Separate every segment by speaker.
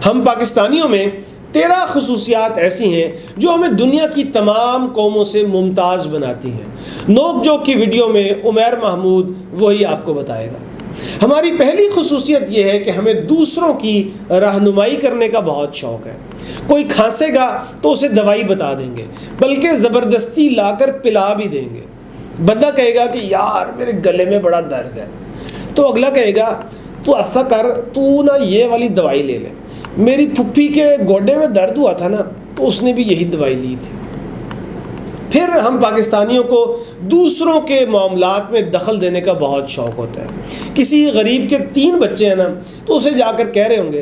Speaker 1: ہم پاکستانیوں میں 13 خصوصیات ایسی ہیں جو ہمیں دنیا کی تمام قوموں سے ممتاز بناتی ہیں۔ نوک جوک کی ویڈیو میں عمیر محمود وہی آپ کو بتائے گا۔ ہماری پہلی خصوصیت یہ ہے کہ ہمیں دوسروں کی رہنمائی کرنے کا بہت شوق ہے۔ کوئی کھانسے گا تو اسے دوائی بتا دیں گے، بلکہ زبردستی لا کر پلا بھی دیں گے۔ بندہ کہے گا کہ یار میرے گلے میں بڑا درد ہے، تو اگلا کہے گا تو ایسا کر، تو نا یہ والی دوائی لے لے، میری پھپھی کے گوڈے میں درد ہوا تھا نا تو اس نے بھی یہی دوائی لی تھی۔ پھر ہم پاکستانیوں کو دوسروں کے معاملات میں دخل دینے کا بہت شوق ہوتا ہے۔ کسی غریب کے 3 بچے ہیں نا تو اسے جا کر کہہ رہے ہوں گے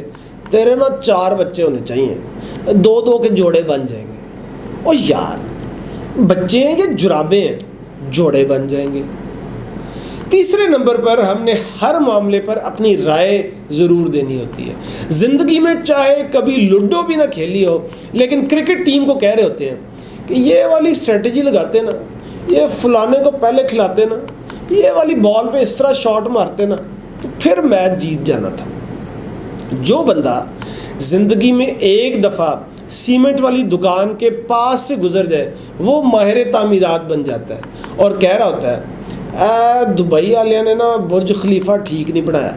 Speaker 1: تیرے نا 4 بچے ہونے چاہیے، 2 کے جوڑے بن جائیں گے۔ او یار بچے ہیں یہ جرابیں ہیں، جوڑے بن جائیں گے۔ تیسرے نمبر پر ہم نے ہر معاملے پر اپنی رائے ضرور دینی ہوتی ہے۔ زندگی میں چاہے کبھی لوڈو بھی نہ کھیلی ہو، لیکن کرکٹ ٹیم کو کہہ رہے ہوتے ہیں کہ یہ والی اسٹریٹجی لگاتے نا، یہ فلانے کو پہلے کھلاتے نا، یہ والی بال پہ اس طرح شاٹ مارتے نا تو پھر میچ جیت جانا تھا۔ جو بندہ زندگی میں ایک دفعہ سیمنٹ والی دکان کے پاس سے گزر جائے وہ ماہر تعمیرات بن جاتا ہے اور کہہ رہا ہوتا ہے دبئی والوں نے نا برج خلیفہ ٹھیک نہیں بنایا۔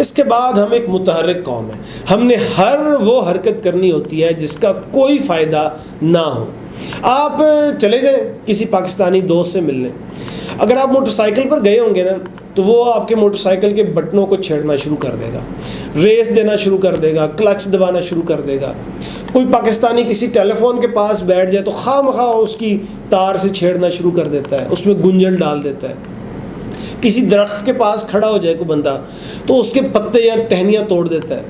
Speaker 1: اس کے بعد ہم ایک متحرک قوم ہیں۔ ہم نے ہر وہ حرکت کرنی ہوتی ہے جس کا کوئی فائدہ نہ ہو۔ آپ چلے جائیں کسی پاکستانی دوست سے ملنے، اگر آپ موٹر سائیکل پر گئے ہوں گے نا تو وہ آپ کے موٹر سائیکل کے بٹنوں کو چھیڑنا شروع کر دے گا، ریس دینا شروع کر دے گا، کلچ دبانا شروع کر دے گا۔ کوئی پاکستانی کسی ٹیلی فون کے پاس بیٹھ جائے تو خواہ مخواہ اس کی تار سے چھیڑنا شروع کر دیتا ہے، اس میں گنجل ڈال دیتا ہے۔ کسی درخت کے پاس کھڑا ہو جائے کوئی بندہ تو اس کے پتے یا ٹہنیاں توڑ دیتا ہے۔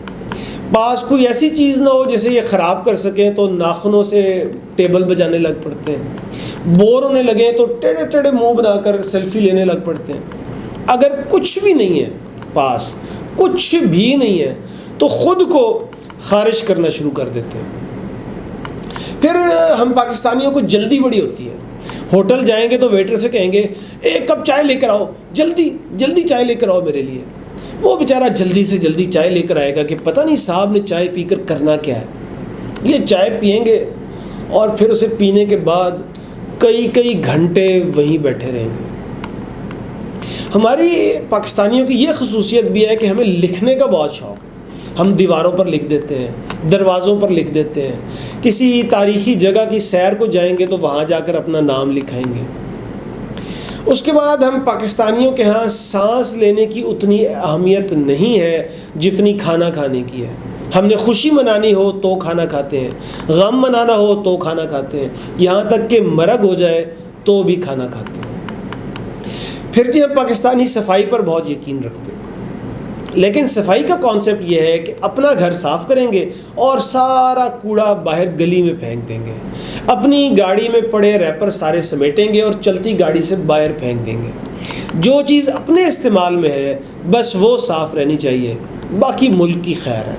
Speaker 1: پاس کوئی ایسی چیز نہ ہو جسے یہ خراب کر سکیں تو ناخنوں سے ٹیبل بجانے لگ پڑتے ہیں۔ بور ہونے لگے تو ٹیڑھے ٹیڑھے منہ بنا کر سیلفی لینے لگ پڑتے ہیں۔ اگر کچھ بھی نہیں ہے پاس، کچھ بھی نہیں ہے تو خود کو خارج کرنا شروع کر دیتے ہیں۔ پھر ہم پاکستانیوں کو جلدی بڑی ہوتی ہے۔ ہوٹل جائیں گے تو ویٹر سے کہیں گے 1 کپ چائے لے کر آؤ، جلدی جلدی چائے لے کر آؤ میرے لیے۔ وہ بیچارہ جلدی سے جلدی چائے لے کر آئے گا کہ پتہ نہیں صاحب نے چائے پی کر کرنا کیا ہے۔ یہ چائے پئیں گے اور پھر اسے پینے کے بعد کئی گھنٹے وہیں بیٹھے رہیں گے۔ ہماری پاکستانیوں کی یہ خصوصیت بھی ہے کہ ہمیں لکھنے کا بہت شوق ہے۔ ہم دیواروں پر لکھ دیتے ہیں، دروازوں پر لکھ دیتے ہیں، کسی تاریخی جگہ کی سیر کو جائیں گے تو وہاں جا کر اپنا نام لکھائیں گے۔ اس کے بعد ہم پاکستانیوں کے ہاں سانس لینے کی اتنی اہمیت نہیں ہے جتنی کھانا کھانے کی ہے۔ ہم نے خوشی منانی ہو تو کھانا کھاتے ہیں، غم منانا ہو تو کھانا کھاتے ہیں، یہاں تک کہ مرگ ہو جائے تو بھی کھانا کھاتے ہیں۔ پھر جی ہم پاکستانی صفائی پر بہت یقین رکھتے ہیں، لیکن صفائی کا کانسیپٹ یہ ہے کہ اپنا گھر صاف کریں گے اور سارا کوڑا باہر گلی میں پھینک دیں گے، اپنی گاڑی میں پڑے ریپر سارے سمیٹیں گے اور چلتی گاڑی سے باہر پھینک دیں گے۔ جو چیز اپنے استعمال میں ہے بس وہ صاف رہنی چاہیے، باقی ملک کی خیر ہے۔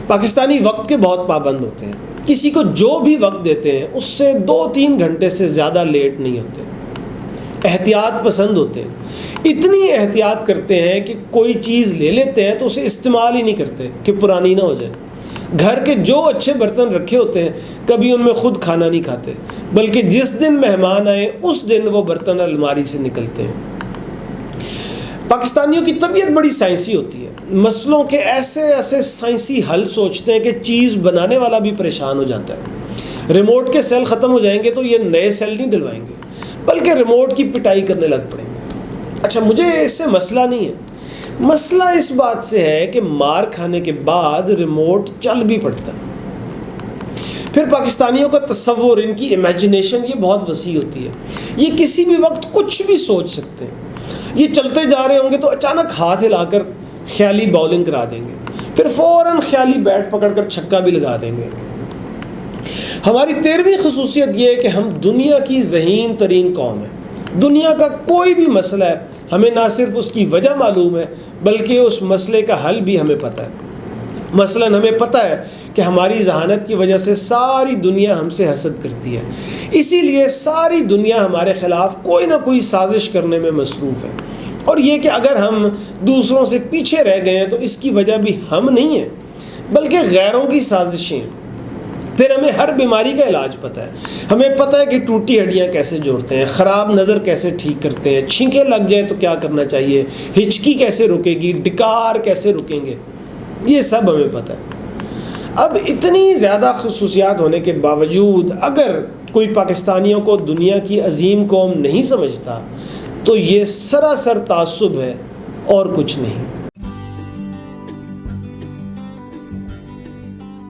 Speaker 1: پاکستانی وقت کے بہت پابند ہوتے ہیں، کسی کو جو بھی وقت دیتے ہیں اس سے 2-3 گھنٹے سے زیادہ لیٹ نہیں ہوتے۔ احتیاط پسند ہوتے ہیں، اتنی احتیاط کرتے ہیں کہ کوئی چیز لے لیتے ہیں تو اسے استعمال ہی نہیں کرتے کہ پرانی نہ ہو جائے۔ گھر کے جو اچھے برتن رکھے ہوتے ہیں کبھی ان میں خود کھانا نہیں کھاتے، بلکہ جس دن مہمان آئے اس دن وہ برتن الماری سے نکلتے ہیں۔ پاکستانیوں کی طبیعت بڑی سائنسی ہوتی ہے، مسئلوں کے ایسے سائنسی حل سوچتے ہیں کہ چیز بنانے والا بھی پریشان ہو جاتا ہے۔ ریموٹ کے سیل ختم ہو جائیں گے تو یہ نئے سیل نہیں ڈلوائیں گے، بلکہ ریموٹ کی پٹائی کرنے لگ پڑیں گے۔ اچھا مجھے اس سے مسئلہ نہیں ہے، مسئلہ اس بات سے ہے کہ مار کھانے کے بعد ریموٹ چل بھی پڑتا ہے۔ پھر پاکستانیوں کا تصور، ان کی امیجنیشن یہ بہت وسیع ہوتی ہے، یہ کسی بھی وقت کچھ بھی سوچ سکتے ہیں۔ یہ چلتے جا رہے ہوں گے تو اچانک ہاتھ ہلا کر خیالی باؤلنگ کرا دیں گے، پھر فوراً خیالی بیٹ پکڑ کر چھکا بھی لگا دیں گے۔ ہماری 13ویں خصوصیت یہ ہے کہ ہم دنیا کی ذہین ترین قوم ہیں۔ دنیا کا کوئی بھی مسئلہ ہے ہمیں نہ صرف اس کی وجہ معلوم ہے بلکہ اس مسئلے کا حل بھی ہمیں پتہ ہے۔ مثلاً ہمیں پتہ ہے کہ ہماری ذہانت کی وجہ سے ساری دنیا ہم سے حسد کرتی ہے، اسی لیے ساری دنیا ہمارے خلاف کوئی نہ کوئی سازش کرنے میں مصروف ہے۔ اور یہ کہ اگر ہم دوسروں سے پیچھے رہ گئے ہیں تو اس کی وجہ بھی ہم نہیں ہیں بلکہ غیروں کی سازشیں۔ پھر ہمیں ہر بیماری کا علاج پتہ ہے، ہمیں پتہ ہے کہ ٹوٹی ہڈیاں کیسے جوڑتے ہیں، خراب نظر کیسے ٹھیک کرتے ہیں، چھینکیں لگ جائیں تو کیا کرنا چاہیے، ہچکی کیسے رکے گی، ڈکار کیسے رکیں گے، یہ سب ہمیں پتہ ہے۔ اب اتنی زیادہ خصوصیات ہونے کے باوجود اگر کوئی پاکستانیوں کو دنیا کی عظیم قوم نہیں سمجھتا تو یہ سراسر تعصب ہے اور کچھ نہیں۔